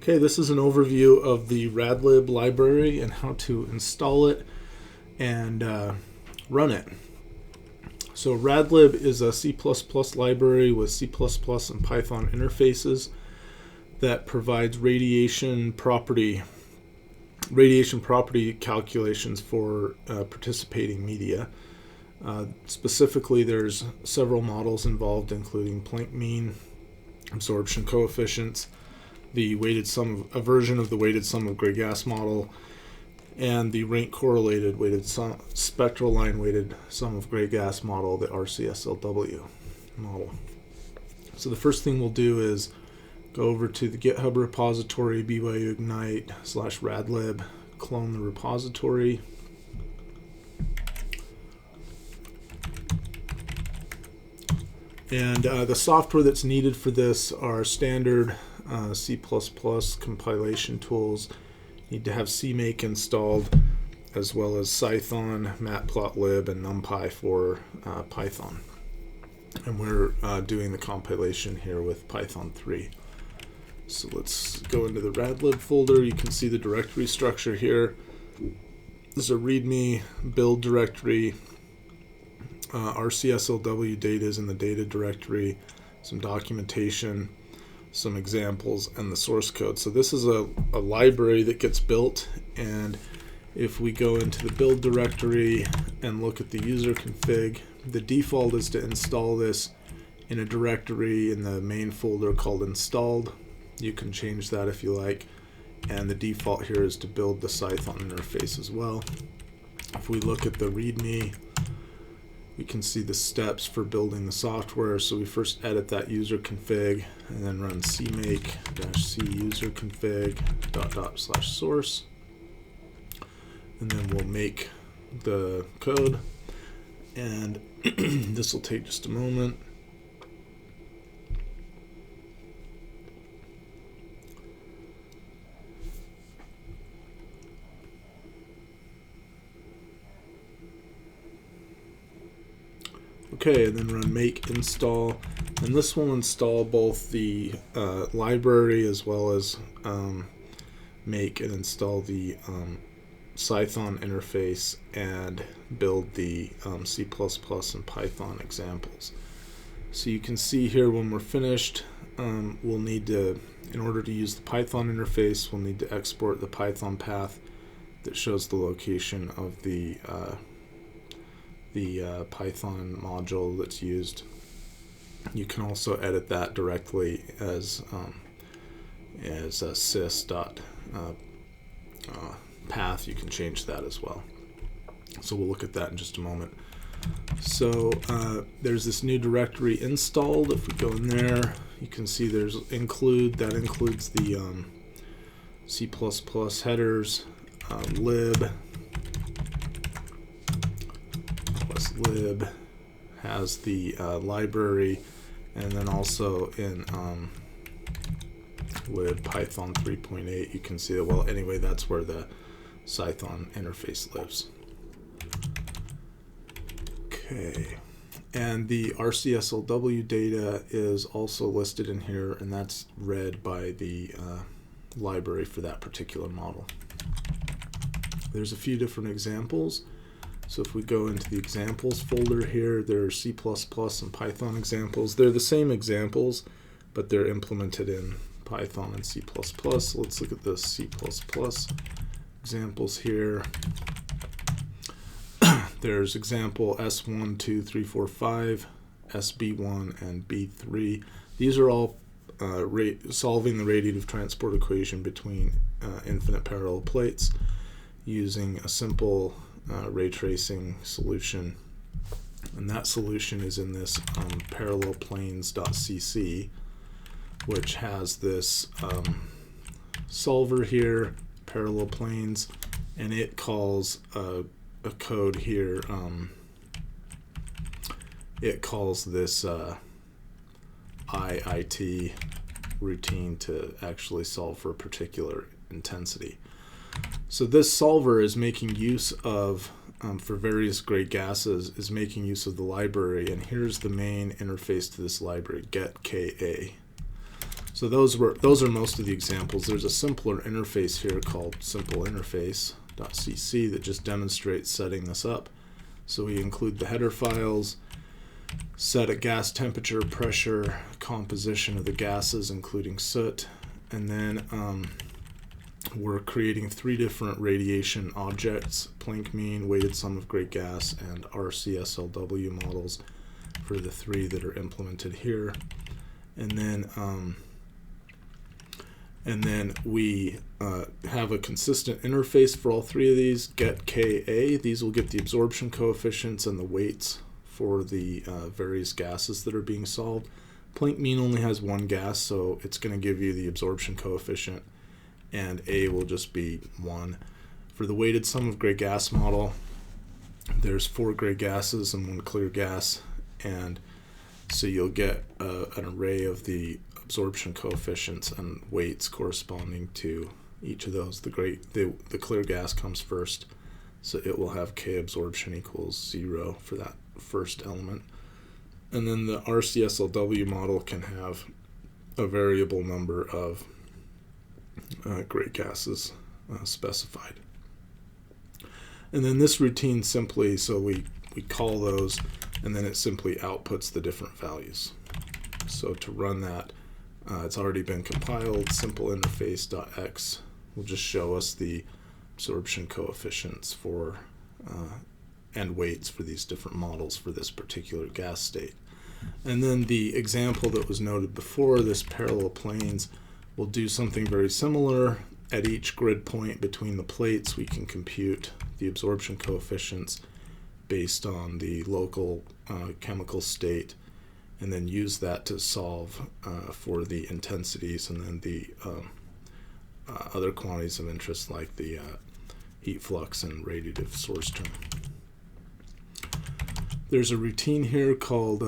Okay, this is an overview of the RadLib library and how to install it and run it. So RadLib is a C++ library with C++ and Python interfaces that provides radiation property calculations for participating media. Specifically, there's several models involved, including Planck Mean, absorption coefficients, the weighted sum of, a version of the weighted sum of gray gas model, and the rank correlated spectral line weighted sum of gray gas model, the RCSLW model. So the first thing we'll do is go over to the GitHub repository BYU ignite/radlib, clone the repository. And the software that's needed for this are standard C++ compilation tools. You need to have CMake installed, as well as Cython, matplotlib, and NumPy for Python. And we're doing the compilation here with Python 3. So let's go into the RadLib folder. You can see the directory structure here. There's a README build directory. RCSLW data is in the data directory, some documentation, some examples, and the source code. So this is a library that gets built, and if we go into the build directory and look at the user config, the default is to install this in a directory in the main folder called installed. You can change that if you like, and the default here is to build the Cython interface as well. If we look at the README, we can see the steps for building the software. So we first edit that user config and then run cmake-c user config /source, and then we'll make the code, and this will take just a moment. Okay, and then run make install, and this will install both the library as well as make and install the Cython interface and build the C++ and Python examples. So you can see here when we're finished, we'll need to, in order to use the Python interface, we'll need to export the Python path that shows the location of the Python module that's used. You can also edit that directly as a sys.path. You can change that as well. So we'll look at that in just a moment. So there's this new directory installed. If we go in there, you can see there's that includes the C++ headers, lib has the library, and then also in lib Python 3.8 you can see that, well, anyway, that's where the Cython interface lives. Okay, and the RCSLW data is also listed in here, and that's read by the library for that particular model. There's a few different examples. So if we go into the examples folder here, there are C++ and Python examples. They're the same examples, but they're implemented in Python and C++. So let's look at the C++ examples here. There's example S1, 2, 3, 4, 5, SB1, and B3. These are all solving the radiative transport equation between infinite parallel plates using a simple ray tracing solution, and that solution is in this parallelplanes.cc, which has this solver here, parallel planes, and it calls a code here. It calls this IIT routine to actually solve for a particular intensity. So this solver is making use of, for various gray gases, is making use of the library, and here's the main interface to this library, get KA. So those are most of the examples. There's a simpler interface here called simpleinterface.cc that just demonstrates setting this up. So we include the header files, set a gas temperature, pressure, composition of the gases, including soot, and then we're creating 3 different radiation objects: Planck Mean, weighted sum of great gas, and RCSLW models for the 3 that are implemented here. And then we have a consistent interface for all 3 of these. Get Ka, these will get the absorption coefficients and the weights for the various gases that are being solved. Planck Mean only has 1 gas, so it's going to give you the absorption coefficient, and A will just be 1. For the weighted sum of great gas model, there's 4 gray gases and 1 clear gas, and so you'll get an array of the absorption coefficients and weights corresponding to each of those. The clear gas comes first, so it will have K absorption equals 0 for that first element. And then the RCSLW model can have a variable number of great gases specified. And then this routine simply, so we call those, and then it simply outputs the different values. So to run that, it's already been compiled. Simpleinterface.x will just show us the absorption coefficients for and weights for these different models for this particular gas state. And then the example that was noted before, this parallel planes, will do something very similar. At each grid point between the plates, we can compute the absorption coefficients based on the local chemical state, and then use that to solve for the intensities and then the other quantities of interest like the heat flux and radiative source term. There's a routine here called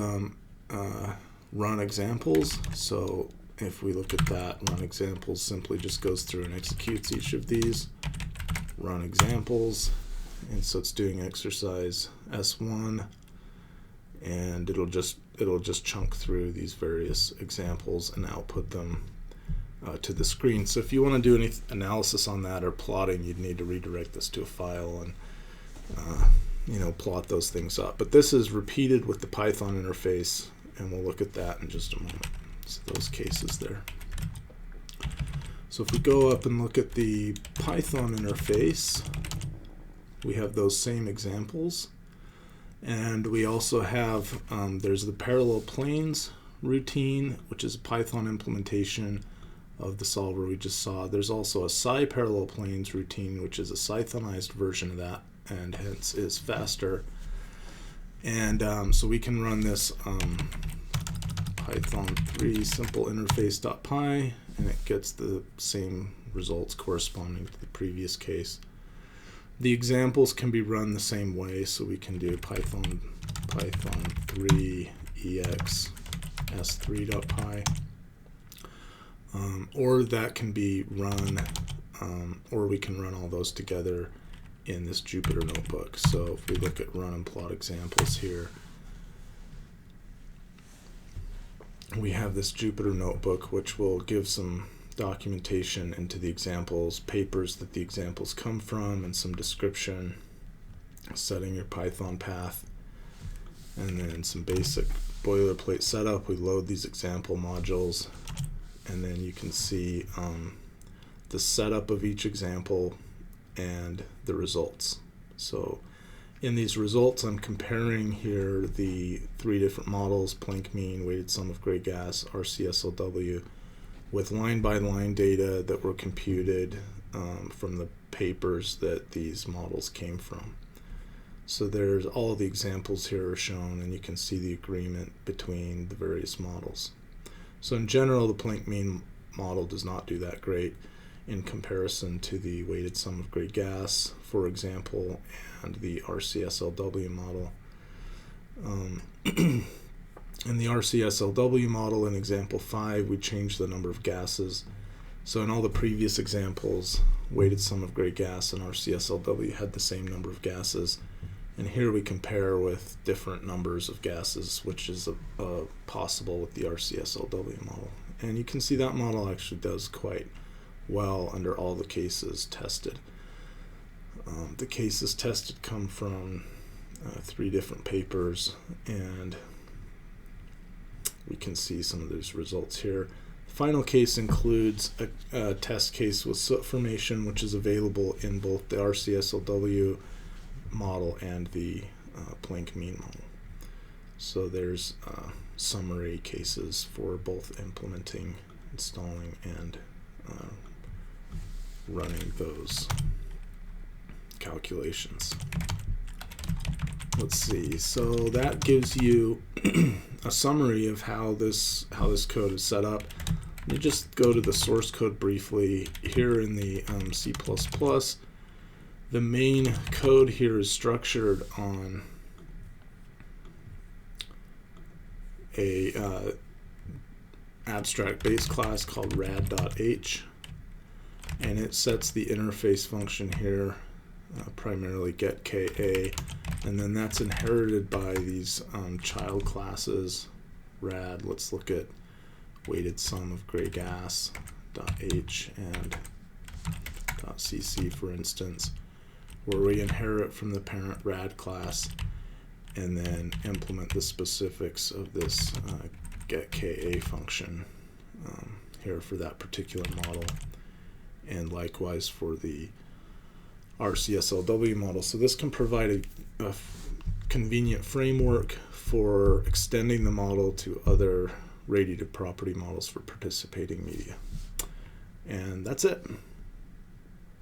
run examples. So if we look at that, run examples simply just goes through and executes each of these. Run examples, and so it's doing exercise S1, and it'll just chunk through these various examples and output them to the screen. So if you want to do any analysis on that or plotting, you'd need to redirect this to a file and plot those things up. But this is repeated with the Python interface, and we'll look at that in just a moment. So those cases there. So if we go up and look at the Python interface, we have those same examples, and we also have there's the parallel planes routine, which is a Python implementation of the solver we just saw. There's also a parallel planes routine, which is a Cythonized version of that, and hence is faster. And so we can run this Python 3 simpleinterface.py, and it gets the same results corresponding to the previous case. The examples can be run the same way, so we can do Python 3 ex s3.py, or that can be run, or we can run all those together in this Jupyter Notebook. So if we look at run and plot examples here, we have this Jupyter Notebook, which will give some documentation into the examples, papers that the examples come from, and some description, setting your Python path, and then some basic boilerplate setup. We load these example modules, and then you can see the setup of each example and the results. So in these results, I'm comparing here the 3 different models: Planck Mean, weighted sum of great gas, RCSLW, with line-by-line data that were computed from the papers that these models came from. So there's all of the examples here are shown, and you can see the agreement between the various models. So in general, the Planck Mean model does not do that great in comparison to the weighted sum of great gas, for example, and the RCSLW model. In the RCSLW model, in example 5, we changed the number of gases. So in all the previous examples, weighted sum of great gas and RCSLW had the same number of gases. And here we compare with different numbers of gases, which is possible with the RCSLW model. And you can see that model actually does quite well under all the cases tested. The cases tested come from 3 different papers, and we can see some of those results here. The final case includes a test case with soot formation, which is available in both the RCSLW model and the Planck Mean model. So there's summary cases for both implementing, installing, and running those calculations. Let's see. So that gives you a summary of how this code is set up. Let me just go to the source code briefly. Here in the C++, the main code here is structured on a abstract base class called rad.h, and it sets the interface function here, primarily get ka, and then that's inherited by these child classes rad. Let's look at weighted sum of gray gas .h and .cc, for instance, where we inherit from the parent rad class and then implement the specifics of this get ka function here for that particular model, and likewise for the RCSLW model. So this can provide a convenient framework for extending the model to other radiative property models for participating media. And that's it.